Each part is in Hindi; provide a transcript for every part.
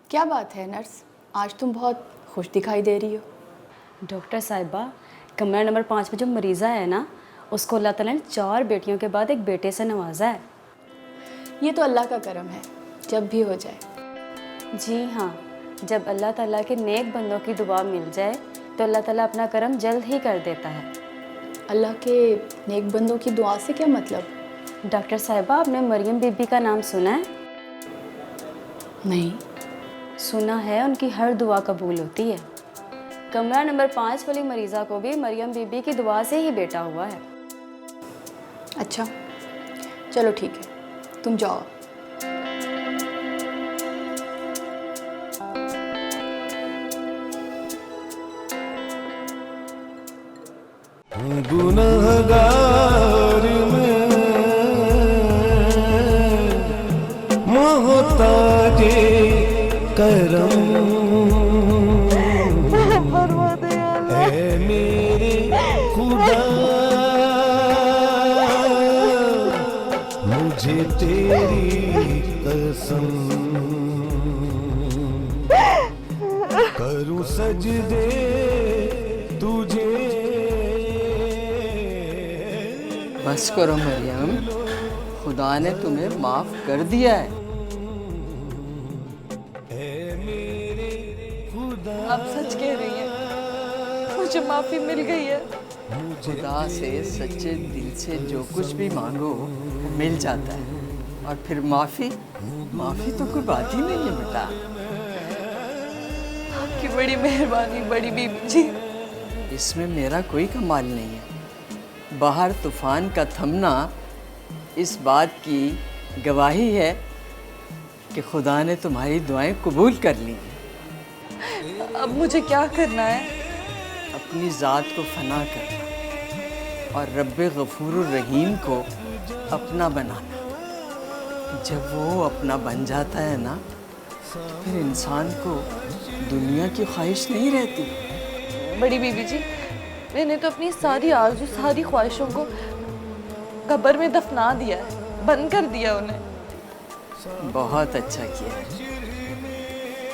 क्या बात है नर्स, आज तुम बहुत खुश दिखाई दे रही हो। डॉक्टर साहिबा, कमरा नंबर 5 में जो मरीज़ा है ना, उसको अल्लाह ताला ने 4 बेटियों के बाद एक बेटे से नवाजा है। ये तो अल्लाह का करम है, जब भी हो जाए। जी हाँ, जब अल्लाह ताला के नेक बंदों की दुआ मिल जाए तो अल्लाह ताला अपना करम जल्द ही कर देता है। अल्लाह के नेक बंदों की दुआ से क्या मतलब? डॉक्टर साहिबा, आपने मरियम बीबी का नाम सुना है? नहीं। सुना है, उनकी हर दुआ कबूल होती है। कमरा नंबर 5 वाली मरीज़ा को भी मरियम बीबी की दुआ से ही बेटा हुआ है। अच्छा, चलो ठीक है, तुम जाओ। गुनहगार में मोहताजे करम है मेरे खुदा, मुझे तेरी कसम करूं सजदे तुझे। बस करो मरियम, खुदा ने तुम्हें माफ कर दिया है। आप सच कह रही हैं, मुझे माफी मिल गई है। खुदा से सच्चे दिल से जो कुछ भी मांगो वो मिल जाता है। और फिर माफी तो कोई बात ही नहीं है बेटा। आपकी बड़ी मेहरबानी बड़ी बीबी जी। इसमें मेरा कोई कमाल नहीं है। बाहर तूफान का थमना इस बात की गवाही है कि खुदा ने तुम्हारी दुआएं कबूल कर ली। अब मुझे क्या करना है? अपनी ज़ात को फना करना और रब्बे गफूर रहीम को अपना बनाना। जब वो अपना बन जाता है ना, तो फिर इंसान को दुनिया की ख्वाहिश नहीं रहती। बड़ी बीबी जी, मैंने तो अपनी सारी आरज़ू सारी ख्वाहिशों को कब्र में दफना दिया है, बंद कर दिया उन्हें। बहुत अच्छा किया है।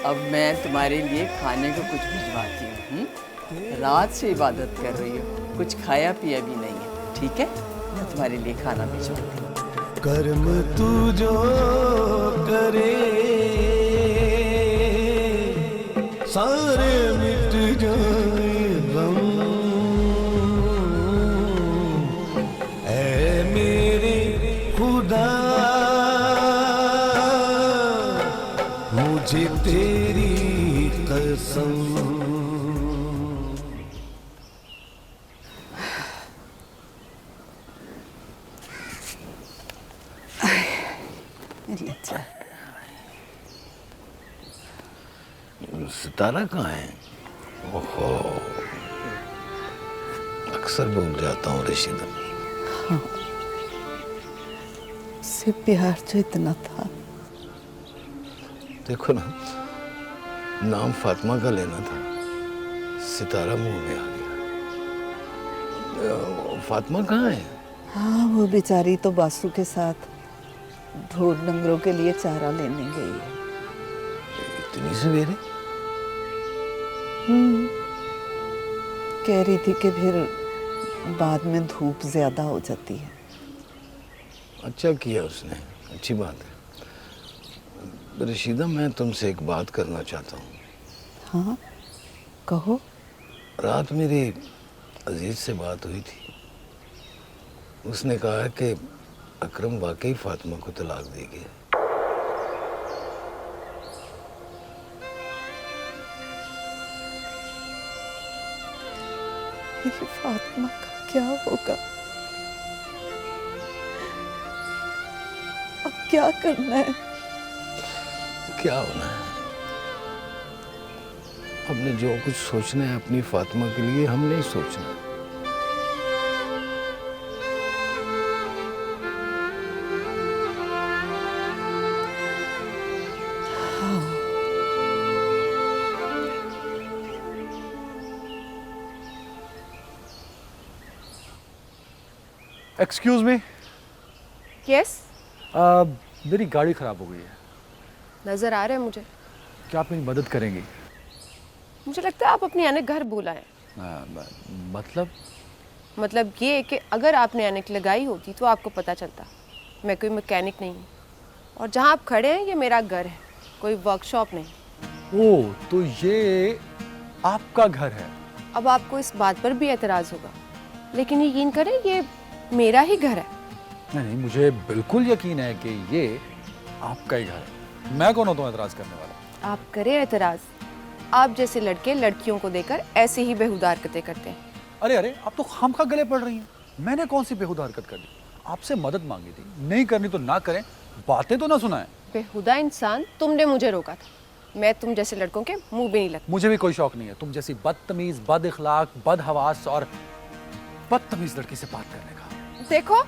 अब मैं तुम्हारे लिए खाने को कुछ भिजवाती हूँ। रात से इबादत कर रही हो, कुछ खाया पिया भी नहीं है, ठीक है? मैं तुम्हारे लिए खाना भिजवाती हूँ। कर्म तू जो करे सारे मिट जाए गम, ऐ मेरे खुदा मुझे तेरी कसम। सितारा कहाँ है? ओहो, अक्सर भूल जाता हूँ रशीदा। उससे प्यार जो इतना था। देखो ना, नाम फातिमा का लेना था, सितारा मुंह में आ गया। फातिमा कहाँ है? हाँ, वो बेचारी तो बासु के साथ ढोर डंगरों के लिए चारा लेने गई है। इतनी सवेरे? कह रही थी कि फिर बाद में धूप ज्यादा हो जाती है। अच्छा किया उसने, अच्छी बात है। रशीदा, मैं तुमसे एक बात करना चाहता हूँ। हाँ, कहो। रात मेरी अजीज से बात हुई थी। उसने कहा कि अकरम वाकई फातिमा को तलाक देगी। ये फातिमा का क्या होगा? अब क्या करना है? क्या होना है? हमने जो कुछ सोचना है अपनी फातिमा के लिए, हम नहीं सोचना। Excuse me. यस, मेरी गाड़ी खराब हो गई है। नजर आ रहा है मुझे। क्या आप मेरी मदद करेंगी? मुझे लगता है आप अपनी ऐनक घर भूल आए। मतलब ये कि अगर आपने ऐनक लगाई होती तो आपको पता चलता। मैं कोई मैकेनिक नहीं हूँ और जहाँ आप खड़े हैं ये मेरा घर है, कोई वर्कशॉप नहीं। ओह, तो ये आपका घर है? अब आपको इस बात पर भी एतराज़ होगा, लेकिन यकीन करें ये मेरा ही घर है। नहीं, मुझे बिल्कुल यकीन है कि ये आपका ही घर है। मैं कौन होता हूँ एतराज़ करने वाला? आप करें एतराज़, आप जैसे लड़के लड़कियों को देकर ऐसे ही बेहुदा हरकतें करते हैं। अरे, आप तो खामखा गले पड़ रही हैं। मैंने कौन सी बेहुदा हरकत कर दी? आपसे मदद मांगी थी, नहीं करनी तो ना करें, बातें तो ना सुनाएं। बेहुदा इंसान तुमने मुझे रोका था, मैं तुम जैसे लड़कों के मुंह भी नहीं लगती। मुझे भी कोई शौक नहीं है तुम जैसी बदतमीज, बद इखलाक, बदहवास और बदतमीज लड़की से बात करने का। देखो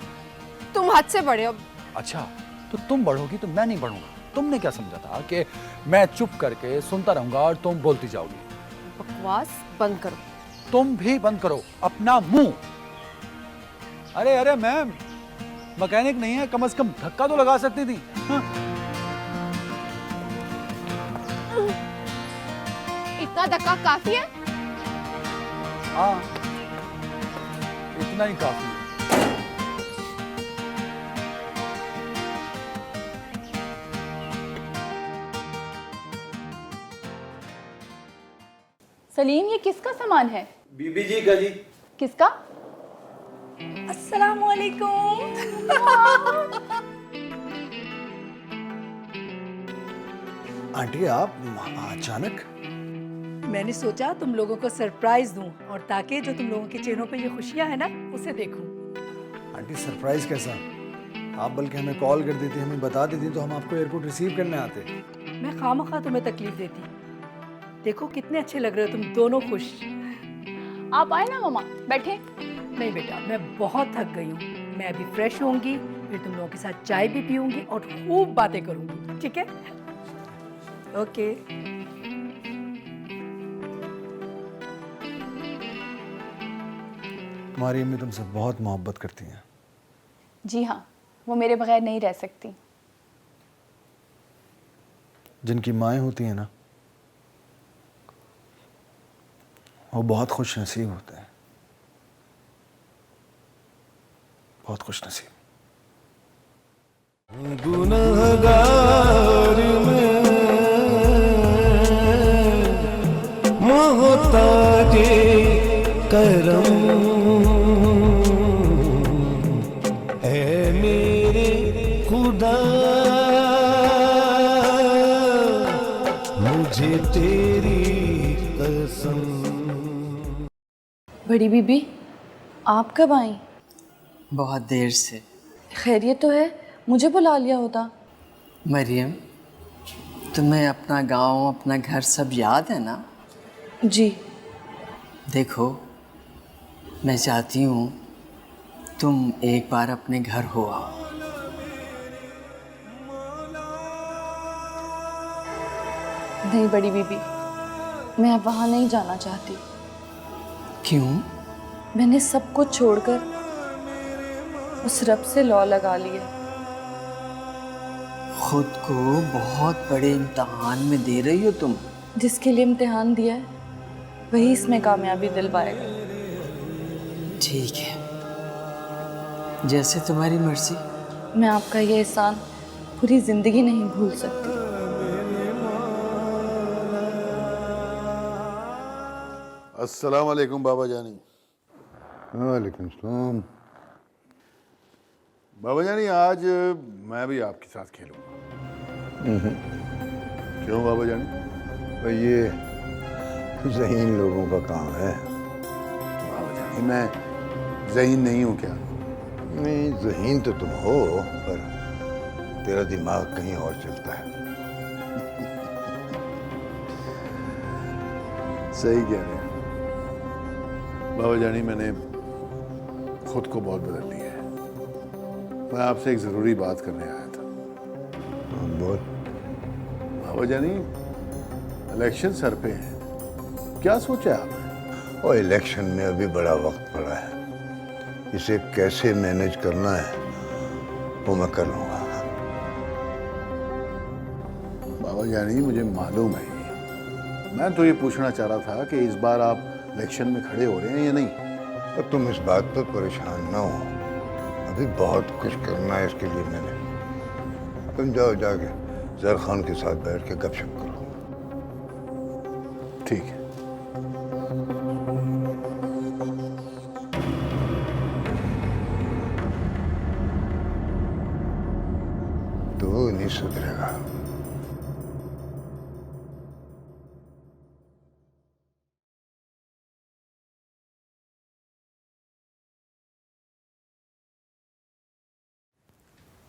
तुम हद से बड़े हो। अच्छा, तो तुम बढ़ोगी तो मैं नहीं बढ़ूंगा। तुमने क्या समझा था कि मैं चुप करके सुनता रहूंगा और तुम बोलती जाओगी? बकवास बंद करो। तुम भी बंद करो अपना मुंह। अरे मैम, मैकेनिक नहीं है, कम से कम धक्का तो लगा सकती थी। हाँ? इतना धक्का काफी है? हाँ, इतना ही काफी है। सलीम, ये किसका सामान है? बीबी जी का जी। किसका? अस्सलाम वालेकुम। आंटी, आप अचानक? मैंने सोचा तुम लोगों को सरप्राइज दूं और ताकि जो तुम लोगों के चेहरों पे ये खुशियां है ना उसे देखूं। आंटी, सरप्राइज कैसा? आप बल्कि हमें कॉल कर देती, हमें बता देती तो हम आपको एयरपोर्ट रिसीव करने आते। मैं खामखा तुम्हें तकलीफ देती। देखो कितने अच्छे लग रहे हो तुम दोनों, खुश। आप आए ना मामा, बैठे। नहीं बेटा, मैं बहुत थक गई हूँ। मैं अभी फ्रेश होंगी, फिर तुम लोगों के साथ चाय भी पीऊंगी और खूब बातें करूंगी, ठीक है? ओके। हमारी अम्मी तुमसे बहुत मोहब्बत करती हैं। जी हाँ, वो मेरे बगैर नहीं रह सकती। जिनकी माएँ होती हैं ना, वो बहुत खुश नसीब होते हैं, बहुत खुश नसीब। गुनहगार में मोहताजे करम है मेरे खुदा, मुझे तेरी कसम। बड़ी बीबी, आप कब आई? बहुत देर से। खैरियत तो है, मुझे बुला लिया होता। मरियम, तुम्हें अपना गांव, अपना घर सब याद है ना? जी। देखो, मैं चाहती हूँ तुम एक बार अपने घर हो आओ। नहीं बड़ी बीबी, मैं अब वहाँ नहीं जाना चाहती। क्यों? मैंने सब कुछ छोड़कर उस रब से लौ लगा लिया। खुद को बहुत बड़े इम्तहान में दे रही हो तुम। जिसके लिए इम्तिहान दिया है वही इसमें कामयाबी दिलवाएगा। ठीक है, जैसे तुम्हारी मर्जी। मैं आपका ये एहसान पूरी जिंदगी नहीं भूल सकती। अस्सलाम वालेकुम बाबा जानी। वालेकुम सलाम। बाबा जानी, आज मैं भी आपके साथ खेलूंगा। क्यों बाबा जानी? ये ज़हीन लोगों का काम है। बाबा जानी, मैं ज़हीन नहीं हूँ क्या? नहीं, ज़हीन तो तुम हो, पर तेरा दिमाग कहीं और चलता है। सही कह रहे हैं बाबा जानी, मैंने खुद को बहुत बदल लिया है। मैं आपसे एक ज़रूरी बात करने आया था। बोल। बाबा जानी, इलेक्शन सर पे है, क्या सोचा आपने? और इलेक्शन में अभी बड़ा वक्त पड़ा है, इसे कैसे मैनेज करना है वो मैं कर लूँगा। बाबा जानी, मुझे मालूम है मैं तो ये पूछना चाह रहा था कि इस बार आप इलेक्शन में खड़े हो रहे हैं या नहीं। तो तुम इस बात पर परेशान ना हो, अभी बहुत कुछ करना है इसके लिए मैंने। तुम जाओ, जाके जर खान के साथ बैठ के गपशप करो। ठीक है। तो नहीं सुधरेगा।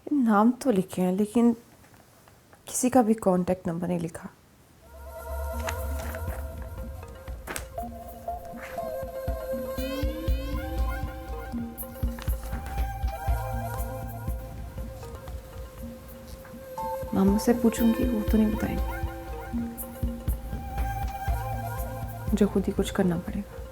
नाम तो लिखे हैं लेकिन किसी का भी कांटेक्ट नंबर नहीं लिखा। मामू से पूछूंगी, वो तो नहीं बताएंगे। मुझे खुद ही कुछ करना पड़ेगा।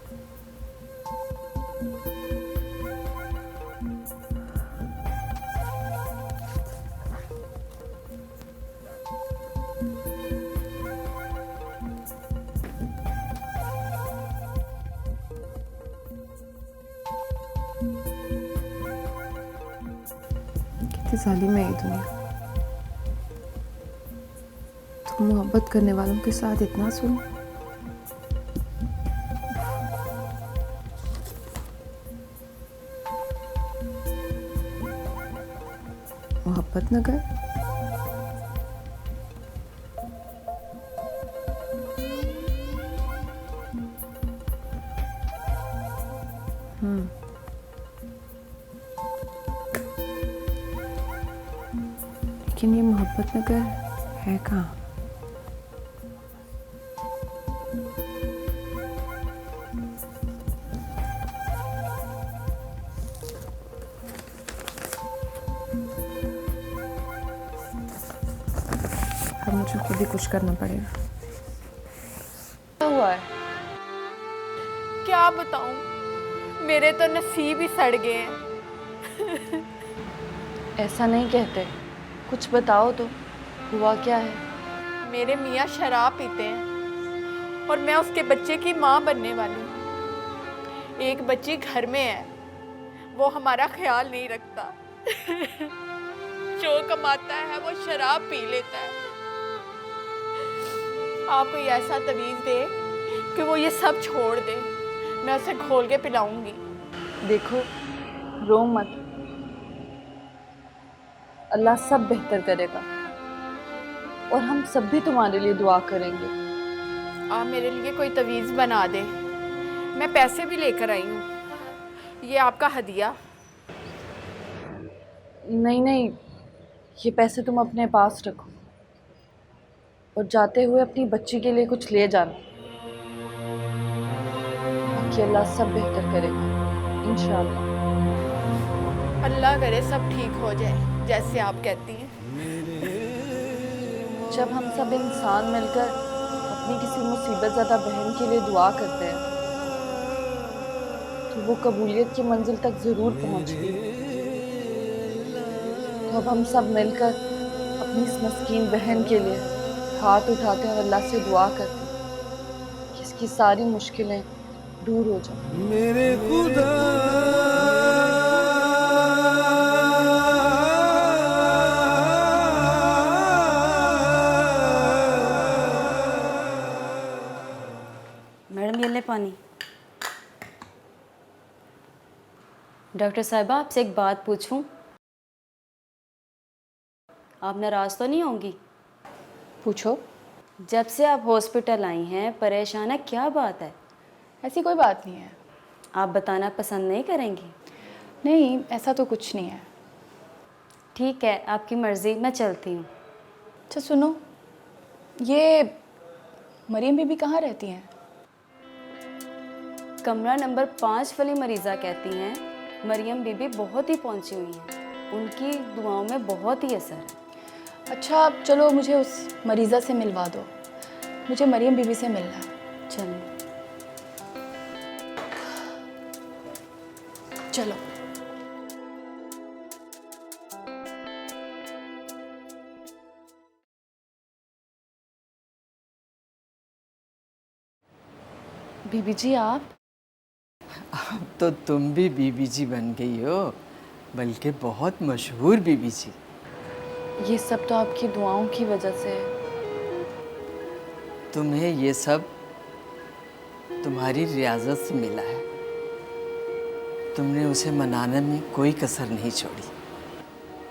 कितनी जालिम है ये दुनिया। तो मोहब्बत करने वालों के साथ इतना सुन। मोहब्बत न कर। लेकिन ये मोहब्बत नगर है कहाँ? अब मुझे खुद ही कुछ करना पड़ेगा। क्या हुआ है? क्या बताऊं, मेरे तो नसीब ही सड़ गए हैं। ऐसा नहीं कहते, कुछ बताओ तो, हुआ क्या है? मेरे मियाँ शराब पीते हैं और मैं उसके बच्चे की माँ बनने वाली हूँ। एक बच्ची घर में है, वो हमारा ख्याल नहीं रखता। जो कमाता है वो शराब पी लेता है। आप कोई ऐसा तवीज़ दे कि वो ये सब छोड़ दे, मैं उसे घोल के पिलाऊंगी। देखो, रो मत, अल्लाह सब बेहतर करेगा और हम सब भी तुम्हारे लिए दुआ करेंगे। आप मेरे लिए कोई तवीज़ बना दे, मैं पैसे भी लेकर आई हूँ, ये आपका हदिया। नहीं नहीं, ये पैसे तुम अपने पास रखो और जाते हुए अपनी बच्ची के लिए कुछ ले जाना। बाकी अल्लाह सब बेहतर करेगा इंशाअल्लाह। अल्लाह करे सब ठीक हो जाए जैसे आप कहती हैं। जब हम सब इंसान मिलकर अपनी किसी मुसीबत ज़्यादा बहन के लिए दुआ करते हैं तो वो कबूलियत की मंजिल तक ज़रूर पहुंचती है। तो अब हम सब मिलकर अपनी इस मस्कीन बहन के लिए हाथ उठाते हैं और अल्लाह से दुआ करते हैं कि इसकी सारी मुश्किलें दूर हो जाएं। मेरे खुदा मैडम, ये ले पानी। डॉक्टर साहिबा, आपसे एक बात पूछूं? आप नाराज़ तो नहीं होंगी? पूछो। जब से आप हॉस्पिटल आई हैं, परेशान है, क्या बात है? ऐसी कोई बात नहीं है। आप बताना पसंद नहीं करेंगी? नहीं, ऐसा तो कुछ नहीं है। ठीक है, आपकी मर्ज़ी, मैं चलती हूँ। अच्छा सुनो, ये मरियम बीबी कहाँ रहती हैं? कमरा नंबर 5 वाली मरीज़ा कहती हैं मरियम बीबी बहुत ही पहुंची हुई हैं, उनकी दुआओं में बहुत ही असर है। अच्छा चलो, मुझे उस मरीज़ा से मिलवा दो, मुझे मरियम बीबी से मिलना है। चलो। बीबी जी आप? अब तो तुम भी बीबी जी बन गई हो, बल्कि बहुत मशहूर बीबी जी। ये सब तो आपकी दुआओं की वजह से है। तुम्हें ये सब तुम्हारी रियाजत से मिला है। तुमने उसे मनाने में कोई कसर नहीं छोड़ी,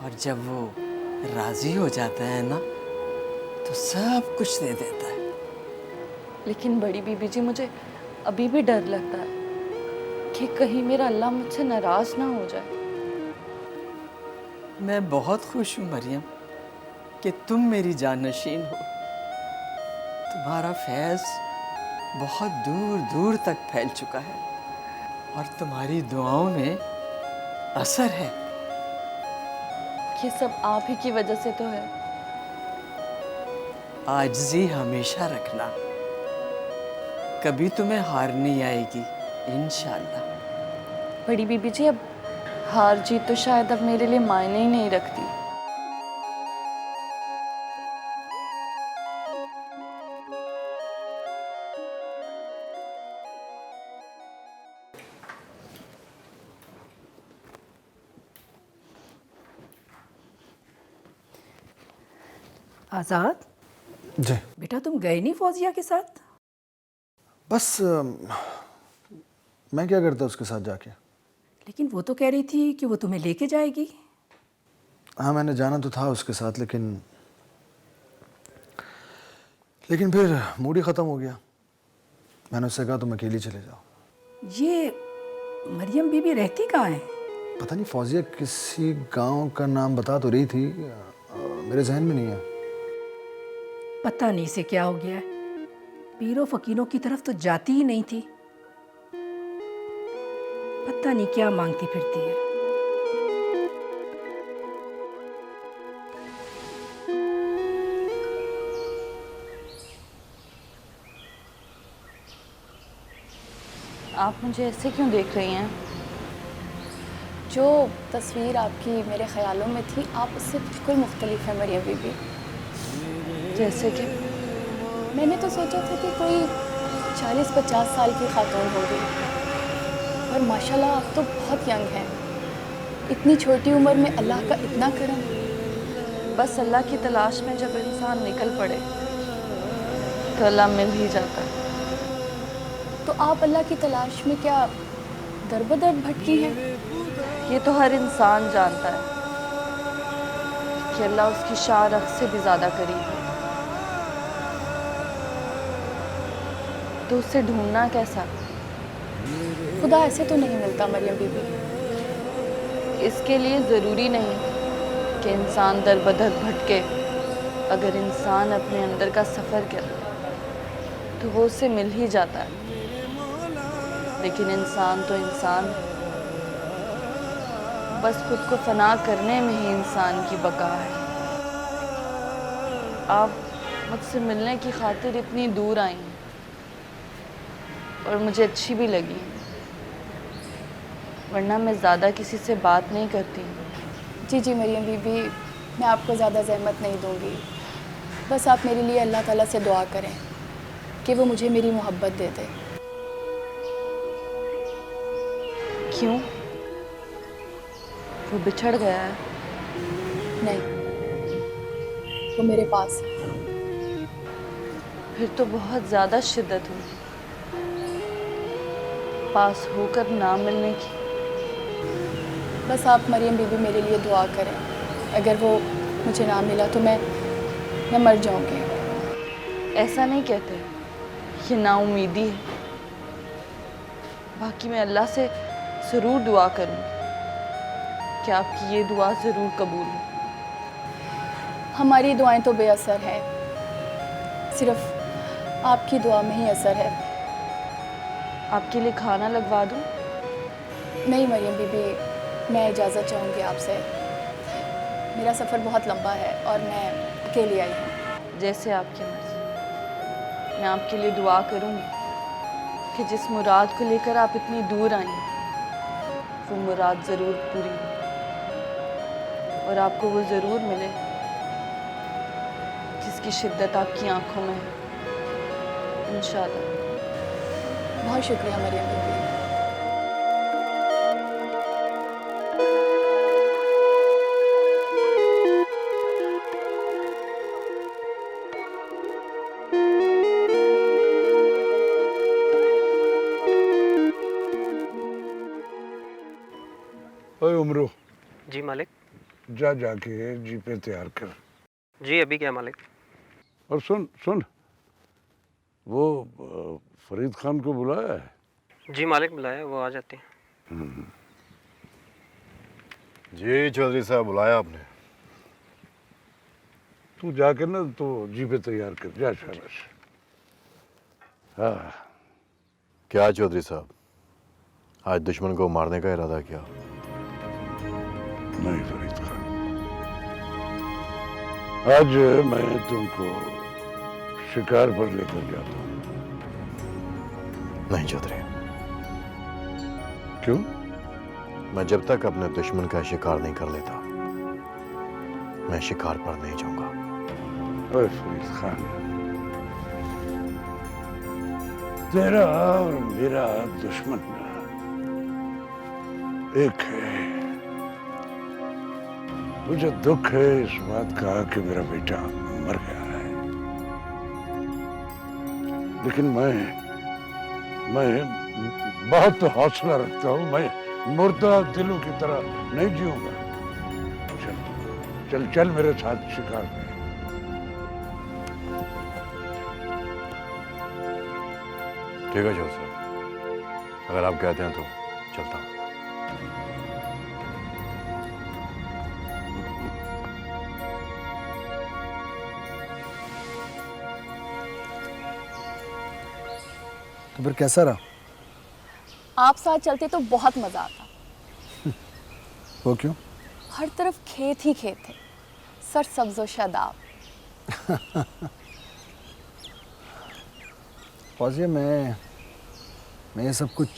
और जब वो राजी हो जाता है ना तो सब कुछ दे देता है। लेकिन बड़ी बीबी जी मुझे अभी भी डर लगता है कि कहीं मेरा अल्लाह मुझसे नाराज ना हो जाए। मैं बहुत खुश हूँ मरियम कि तुम मेरी जानशीन हो। तुम्हारा फैज़ बहुत दूर दूर तक फैल चुका है और तुम्हारी दुआओं में असर है। ये सब आप ही की वजह से तो है। आजिज़ी हमेशा रखना, कभी तुम्हें हार नहीं आएगी इंशाअल्लाह। बड़ी बीबी जी अब हार जीत तो शायद अब मेरे लिए मायने ही नहीं रखती। आज़ाद जी बेटा, तुम गए नहीं फौजिया के साथ? बस मैं क्या करता उसके साथ जाके। लेकिन वो तो कह रही थी कि वो तुम्हें लेके जाएगी। हाँ मैंने जाना तो था उसके साथ, लेकिन फिर मूड ही ख़त्म हो गया। मैंने उससे कहा तुम अकेली चले जाओ। ये मरियम बीबी रहती कहाँ है? पता नहीं, फौजिया किसी गांव का नाम बता तो रही थी, मेरे जहन में नहीं है। पता नहीं इसे क्या हो गया है, पीरों फकीरों की तरफ तो जाती ही नहीं थी। पता नहीं क्या मांगती फिरती है। आप मुझे ऐसे क्यों देख रही हैं? जो तस्वीर आपकी मेरे ख्यालों में थी, आप उससे बिल्कुल मुख्तलिफ है मरियम बीबी। जैसे कि मैंने तो सोचा था कि कोई 40-50 साल की खातून होगी, और माशाल्लाह आप तो बहुत यंग हैं। इतनी छोटी उम्र में अल्लाह का इतना करम। बस अल्लाह की तलाश में जब इंसान निकल पड़े तो अल्लाह मिल ही जाता है। तो आप अल्लाह की तलाश में क्या दर-बदर भटकी हैं? ये तो हर इंसान जानता है कि अल्लाह उसकी शाह से भी ज़्यादा करीब है, तो उसे ढूंढना कैसा? खुदा ऐसे तो नहीं मिलता मरियम बीबी। इसके लिए ज़रूरी नहीं कि इंसान दर बदर भटके। अगर इंसान अपने अंदर का सफ़र करे तो वो उसे मिल ही जाता है। लेकिन इंसान तो इंसान है, बस खुद को फना करने में ही इंसान की बका है। आप मुझसे मिलने की खातिर इतनी दूर आई हैं और मुझे अच्छी भी लगी, वरना मैं ज़्यादा किसी से बात नहीं करती। जी जी मरियम बीबी, मैं आपको ज़्यादा ज़हमत नहीं दूंगी। बस आप मेरे लिए अल्लाह ताला से दुआ करें कि वो मुझे मेरी मोहब्बत दे दे। क्यों? वो बिछड़ गया है? नहीं, वो मेरे पास है। फिर तो बहुत ज़्यादा शिद्दत हुई पास होकर ना मिलने की। बस आप मरियम बीबी मेरे लिए दुआ करें। अगर वो मुझे ना मिला तो मैं मर जाऊंगी। ऐसा नहीं कहते, ये नाउमीदी है। बाकी मैं अल्लाह से ज़रूर दुआ करूँगी कि आपकी ये दुआ ज़रूर कबूल हो। हमारी दुआएं तो बेअसर हैं, सिर्फ आपकी दुआ में ही असर है। आपके लिए खाना लगवा दूँ? नहीं मरियम बीबी, मैं इजाज़त चाहूँगी आपसे। मेरा सफ़र बहुत लंबा है और मैं अकेली आई हूँ। जैसे आपकी मर्ज़ी। मैं आपके लिए दुआ करूँगी कि जिस मुराद को लेकर आप इतनी दूर आई हैं वो मुराद ज़रूर पूरी हो और आपको वो ज़रूर मिले जिसकी शिद्दत आपकी आंखों में है, इंशाअल्लाह। बहुत शुक्रिया मरियम बीबी। ओए उमरो, जी मालिक। जा जाके जीपे तैयार कर। जी अभी क्या मालिक। और सुन सुन, वो फरीद खान को बुलाया है? जी मालिक बुलाया, वो आ जाते हैं। जी चौधरी साहब बुलाया आपने। तू जाके ना तो जीपे तैयार कर, जा शाबाश। हाँ क्या चौधरी साहब, आज दुश्मन को मारने का इरादा किया? नहीं फरीद खान, आज मैं तुमको शिकार पर लेकर जाता हूँ। नहीं चौधरी। क्यों? मैं जब तक अपने दुश्मन का शिकार नहीं कर लेता, मैं शिकार पर नहीं जाऊंगा। ओए फरीद खान, तेरा और मेरा दुश्मन एक है। मुझे दुख है इस बात का कि मेरा बेटा मर गया है, लेकिन मैं बहुत हौसला रखता हूं। मैं मुर्दा दिलों की तरह नहीं जीऊंगा। चल चल चल मेरे साथ शिकार में। ठीक है चौधरी साहब, अगर आप कहते हैं तो चलता हूँ। तो फिर कैसा रहा? आप साथ चलते तो बहुत मजा आता। वो क्यों? हर तरफ खेत ही खेत थे, सर सब्ज व शादाब। फौजिया, मैं ये सब कुछ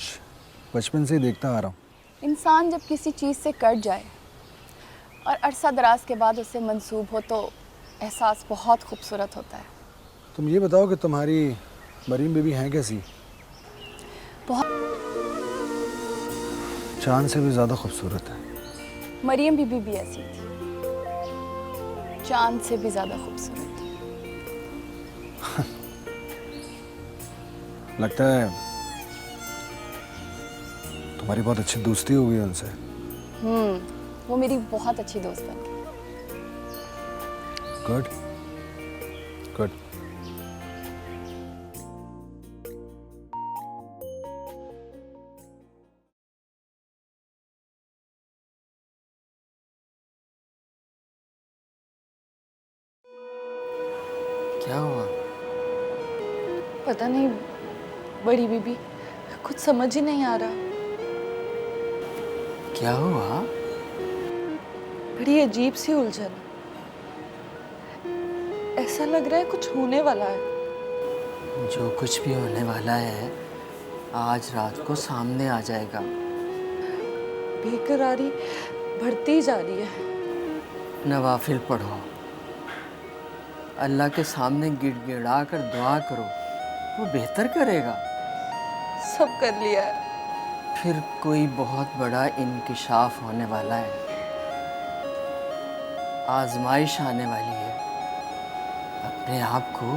बचपन से ही देखता आ रहा हूँ। इंसान जब किसी चीज़ से कट जाए और अरसा दराज के बाद उसे मंसूब हो तो एहसास बहुत खूबसूरत होता है। तुम ये बताओ कि तुम्हारी मरीम बीबी हैं कैसी? बहुत। चांद से भी ज़्यादा खूबसूरत है। मरियम बीबी भी ऐसी थी, चांद से भी ज़्यादा खूबसूरत। लगता है तुम्हारी बहुत अच्छी दोस्ती हो गई उनसे। वो मेरी बहुत अच्छी दोस्त बन गई। Good good. क्या हुआ? पता नहीं बड़ी बीबी, कुछ समझ ही नहीं आ रहा। क्या हुआ? बड़ी अजीब सी उलझन। ऐसा लग रहा है कुछ होने वाला है। जो कुछ भी होने वाला है आज रात को सामने आ जाएगा। बेकरारी बढ़ती जा रही है। नवाफिल पढ़ो, अल्लाह के सामने गिड़गिड़ा कर दुआ करो, वो बेहतर करेगा। सब कर लिया है। फिर कोई बहुत बड़ा इंकिशाफ होने वाला है, आजमाइश आने वाली है। अपने आप को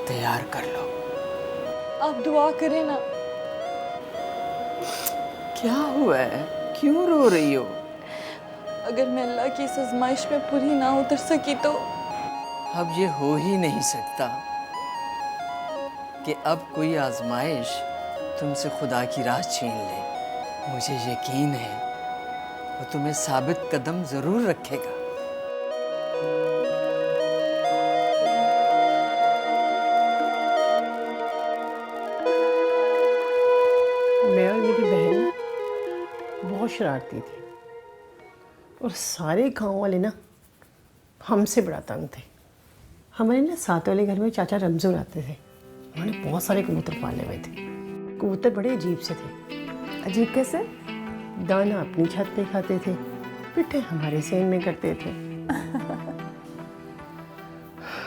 तैयार कर लो। आप दुआ करें ना। क्या हुआ है? क्यों रो रही हो? अगर मैं अल्लाह की इस आजमाइश में पूरी ना उतर सकी तो? अब ये हो ही नहीं सकता कि अब कोई आजमाइश तुमसे खुदा की राह छीन ले। मुझे यकीन है वो तुम्हें साबित कदम जरूर रखेगा। मैं और मेरी बहन बहुत शरारती थी और सारे गांव वाले ना हमसे बड़ा तंग थे। हमारे ना साथ वाले घर में चाचा रमजू रहते थे। उन्होंने बहुत सारे कबूतर पाले हुए थे। कबूतर बड़े अजीब से थे। अजीब कैसे? दाना अपनी छत पे खाते थे, पिट्ठे हमारे सेन में करते थे।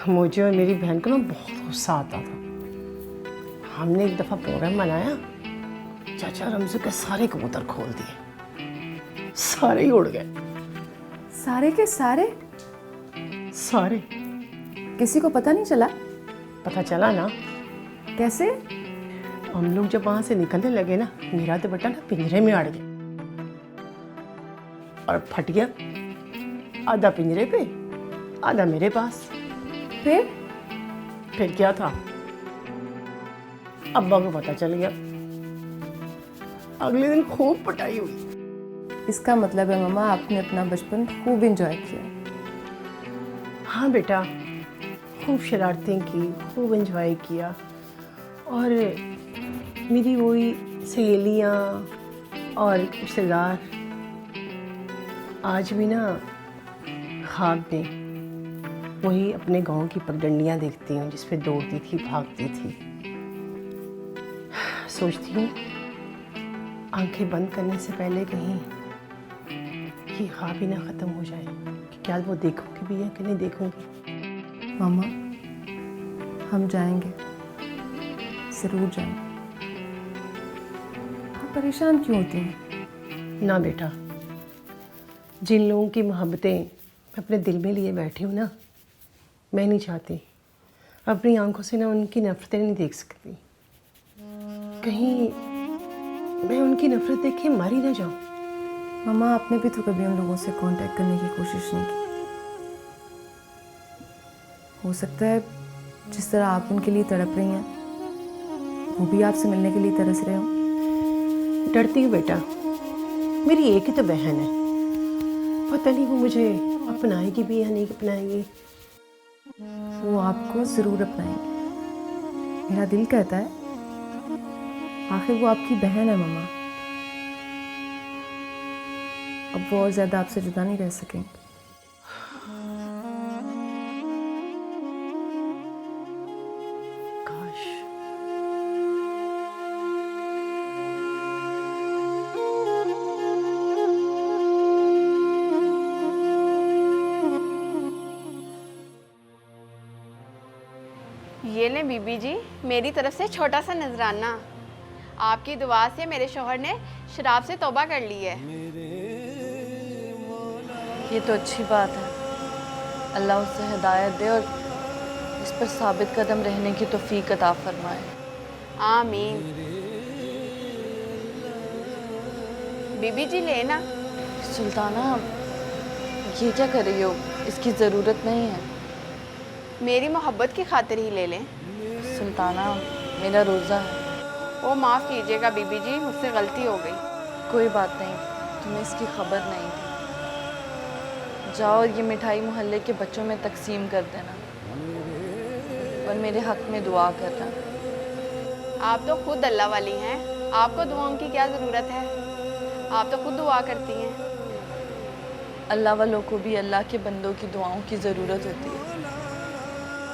मुझे और मेरी बहन को ना बहुत गुस्सा आता था। हमने एक दफ़ा प्रोग्राम बनाया, चाचा रमजू के सारे कबूतर खोल दिए, सारे ही उड़ गए। सारे के सारे? सारे। किसी को पता नहीं चला? पता चला ना। कैसे? हम लोग जब वहां से निकलने लगे ना, मेरा तो बेटा ना पिंजरे में अड़ गया और फट गया, आधा पिंजरे पे आधा मेरे पास। फिर क्या था, अब्बा को पता चल गया। अगले दिन खूब पिटाई हुई। इसका मतलब है मम्मा आपने अपना बचपन खूब एंजॉय किया। हाँ बेटा, खूब शरारतें की, खूब एंजॉय किया। और मेरी वही सहेलियाँ और रिश्तेदार आज भी ना ख्वाब में वही अपने गांव की पगडंडियाँ देखती हूँ जिस पे दौड़ती थी, भागती थी। सोचती हूँ आंखें बंद करने से पहले कहीं ये ख्वाब ही ना ख़त्म हो जाए कि क्या वो देखूँगी भी है कि नहीं देखूँगी। मामा हम जाएंगे, ज़रूर जाएंगे। आप परेशान क्यों होती हैं? ना बेटा, जिन लोगों की मोहब्बतें मैं अपने दिल में लिए बैठी हूँ ना, मैं नहीं चाहती अपनी आंखों से ना उनकी नफरतें नहीं देख सकती। कहीं मैं उनकी नफरत देख के मर ही ना जाऊँ। मामा आपने भी तो कभी उन लोगों से कांटेक्ट करने की कोशिश नहीं की। हो सकता है जिस तरह आप उनके लिए तड़प रही हैं वो भी आपसे मिलने के लिए तरस रहे हो। डरती हूँ बेटा, मेरी एक ही तो बहन है, पता नहीं वो मुझे अपनाएगी भी या नहीं अपनाएगी। वो आपको ज़रूर अपनाएंगे, मेरा दिल कहता है। आखिर वो आपकी बहन है मम्मा, अब वो और ज़्यादा आपसे जुदा नहीं रह सकेंगे। काश। ये ले बीबी जी, मेरी तरफ से छोटा सा नजराना। आपकी दुआ से मेरे शौहर ने शराब से तौबा कर ली है। ये तो अच्छी बात है, अल्लाह उसे हिदायत दे और इस पर साबित कदम रहने की तौफीक अता फरमाए। आमीन। बीबी जी लेना। सुल्ताना, ये क्या कर रही हो? इसकी ज़रूरत नहीं है। मेरी मोहब्बत की खातिर ही ले लें। सुल्ताना, मेरा रोज़ा है। ओ माफ़ कीजिएगा बीबी जी, मुझसे गलती हो गई। कोई बात नहीं, तुम्हें इसकी खबर नहीं थी। जाओ और ये मिठाई मोहल्ले के बच्चों में तकसीम कर देना और मेरे हक में दुआ करना। आप तो खुद अल्लाह वाली हैं, आपको दुआओं की क्या ज़रूरत है? आप तो खुद दुआ करती हैं। अल्लाह वालों को भी अल्लाह के बंदों की दुआओं की ज़रूरत होती है।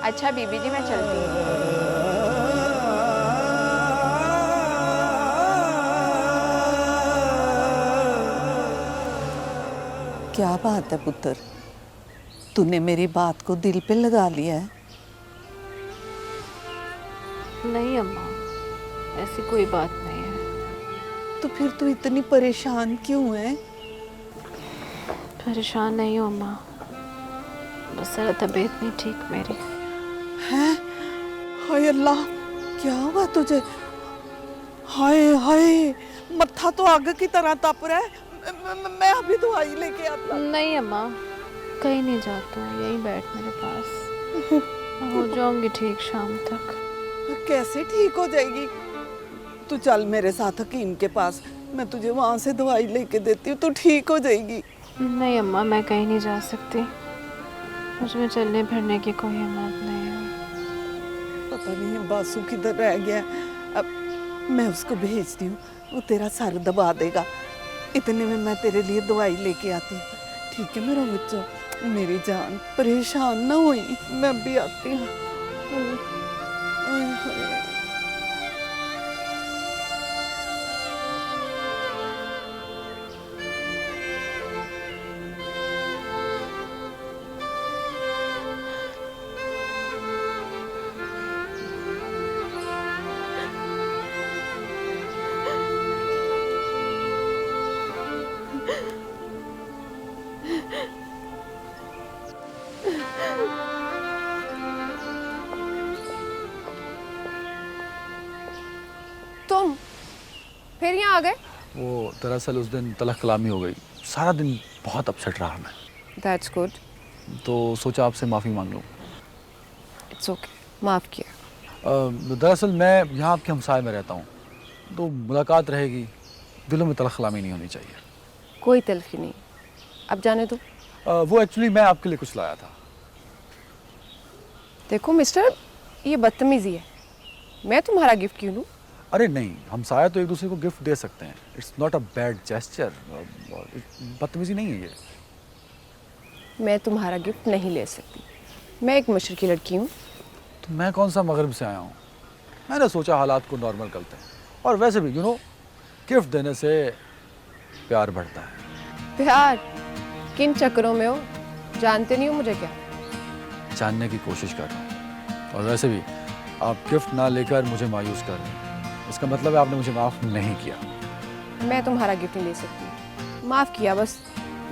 अच्छा बीबी जी, मैं चलती हूँ। क्या बात है पुत्र, तूने मेरी बात को दिल पे लगा लिया है? नहीं अम्मा, ऐसी कोई बात नहीं है। तो फिर तू इतनी परेशान क्यों है? परेशान नहीं हूँ अम्मा, बस ज़रा तबीयत नहीं ठीक मेरी। हैं? हाय अल्लाह, क्या हुआ तुझे? हाय हाय, मत्था तो आग की तरह तप रहा है। मैं अभी दवाई लेके आता। नहीं अम्मा, कहीं नहीं जाता हूँ, यहीं बैठ मेरे पास। हो जाऊंगी ठीक शाम तक। कैसे ठीक हो जाएगी? तू चल मेरे साथ हकीम के पास, मैं तुझे वहाँ से दवाई लेके देती हूँ, तू ठीक हो जाएगी। नहीं अम्मा, मैं कहीं नहीं जा सकती, मुझ में चलने फिरने की कोई हिम्मत नहीं है। पता नहीं बासु किधर रह गया। अब मैं उसको भेजती हूँ, वो तेरा सर दबा देगा। इतने में मैं तेरे लिए दवाई लेके आती हूँ, ठीक है मेरा बच्चा? मेरी जान, परेशान ना हुई, मैं भी आती हूँ। तुम फिर यहाँ आ गए? वो दरअसल उस दिन तलख कलामी हो गई, सारा दिन बहुत अपसेट रहा मैं। That's good. तो सोचा आपसे माफ़ी मांग लूँ। इट्स ओके, माफ़ किया। दरअसल मैं यहाँ आपके हमसाए में रहता हूँ, तो मुलाकात रहेगी, दिलों में तलख कलामी नहीं होनी चाहिए। कोई तलखी नहीं, अब जाने दो। वो एक्चुअली मैं आपके लिए कुछ लाया था। देखो मिस्टर, ये बदतमीजी है, मैं तुम्हारा गिफ्ट क्यों लूँ? अरे नहीं, हमसाया तो एक दूसरे को गिफ्ट दे सकते हैं, it's not a bad gesture, बदतमीजी नहीं है ये। मैं तुम्हारा गिफ्ट नहीं ले सकती, मैं एक मशरकी लड़की हूँ। तो मैं कौन सा मगरब से आया हूँ, मैंने सोचा हालात को नॉर्मल करते हैं, और वैसे भी गिफ्ट देने से प्यार बढ़ता है। प्यार? किन चक्करों में हो, जानते नहीं हो मुझे क्या? जानने की कोशिश कर रहा हूँ, और वैसे भी आप गिफ्ट ना लेकर मुझे मायूस कर रहे हैं, इसका मतलब है आपने मुझे माफ़ नहीं किया। मैं तुम्हारा गिफ्ट नहीं ले सकती, माफ़ किया, बस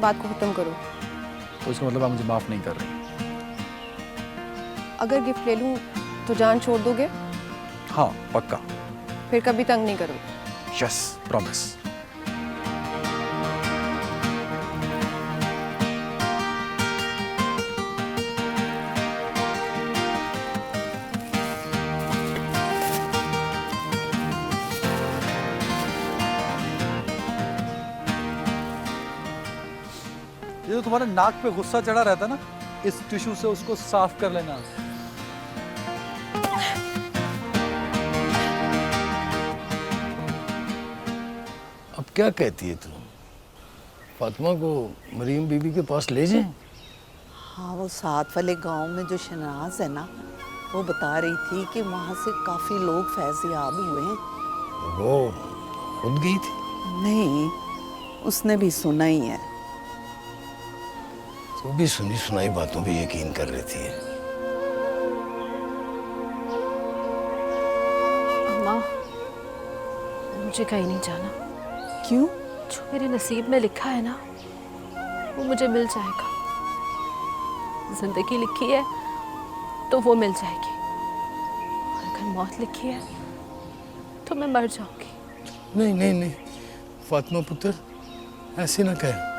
बात को ख़त्म करो। तो इसका मतलब आप मुझे माफ़ नहीं कर रही? अगर गिफ्ट ले लूँ तो जान छोड़ दोगे? हाँ पक्का। फिर कभी तंग नहीं करोगे? Yes, promise. ये जो तुम्हारे नाक पे गुस्सा चढ़ा रहता ना, इस टिश्यू से उसको साफ कर लेना। अब क्या कहती है तू? फातिमा को मरीम बीबी के पास ले जाएं? हाँ, वो साथ वाले गांव में जो शनाज है ना, वो बता रही थी कि वहाँ से काफ़ी लोग फैज़याब हुए हैं। वो खुद गई थी? नहीं, उसने भी सुना ही है। तो भी सुनी सुनाई बातों पे यकीन कर लेती है। अम्मा, मुझे कहीं नहीं जाना। क्यों? जो मेरे नसीब में लिखा है ना, वो मुझे मिल जाएगा। जिंदगी लिखी है तो वो मिल जाएगी, और अगर मौत लिखी है तो मैं मर जाऊंगी। नहीं नहीं नहीं फातिमा पुत्र, ऐसे ना कह।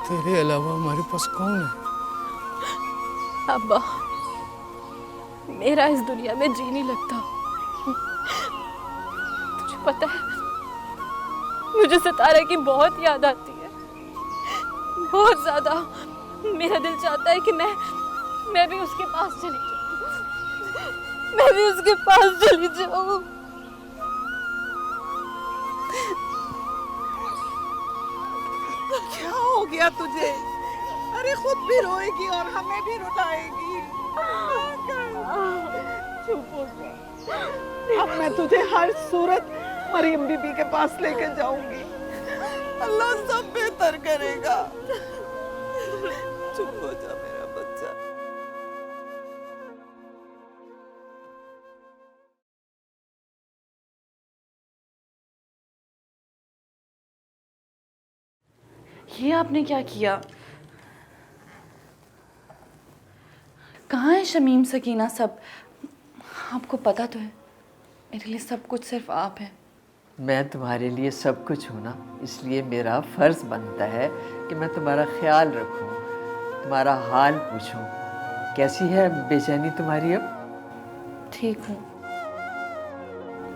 तेरे अलावा हमारे पास कौन है? अब्बा, मेरा इस दुनिया में जी नहीं लगता। तुझे पता है, मुझे सितारा की बहुत याद आती है, बहुत ज्यादा। मेरा दिल चाहता है कि मैं भी उसके पास चली जाऊं, मैं भी उसके पास चली जाऊं। क्या हो गया तुझे? अरे खुद भी रोएगी और हमें भी रुलाएगी। चुप हो जा। अब मैं तुझे हर सूरत मरियम बीबी के पास लेके जाऊंगी। अल्लाह सब बेहतर करेगा। चुप हो जा मेरा बच्चा। ये आपने क्या किया? कहाँ है शमीम, सकीना, सब? आपको पता तो है मेरे लिए सब कुछ सिर्फ आप हैं। मैं तुम्हारे लिए सब कुछ हूँ ना, इसलिए मेरा फ़र्ज़ बनता है कि मैं तुम्हारा ख्याल रखूँ, तुम्हारा हाल पूछूँ। कैसी है बेचैनी तुम्हारी अब? ठीक हूँ,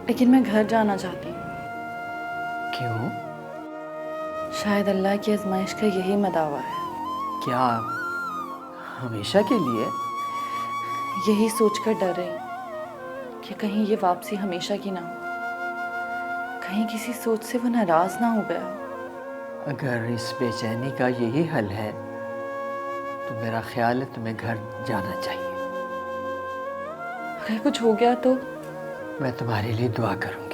लेकिन मैं घर जाना चाहती हूँ। क्यों? शायद अल्लाह की आजमाइश का यही मदावा है। क्या हमेशा के लिए? यही सोचकर डर रही हूँ कि कहीं ये वापसी हमेशा की ना हो, कहीं किसी सोच से वो नाराज ना हो गया। अगर इस बेचैनी का यही हल है तो मेरा ख्याल है तुम्हें घर जाना चाहिए। अगर कुछ हो गया तो? मैं तुम्हारे लिए दुआ करूँगी।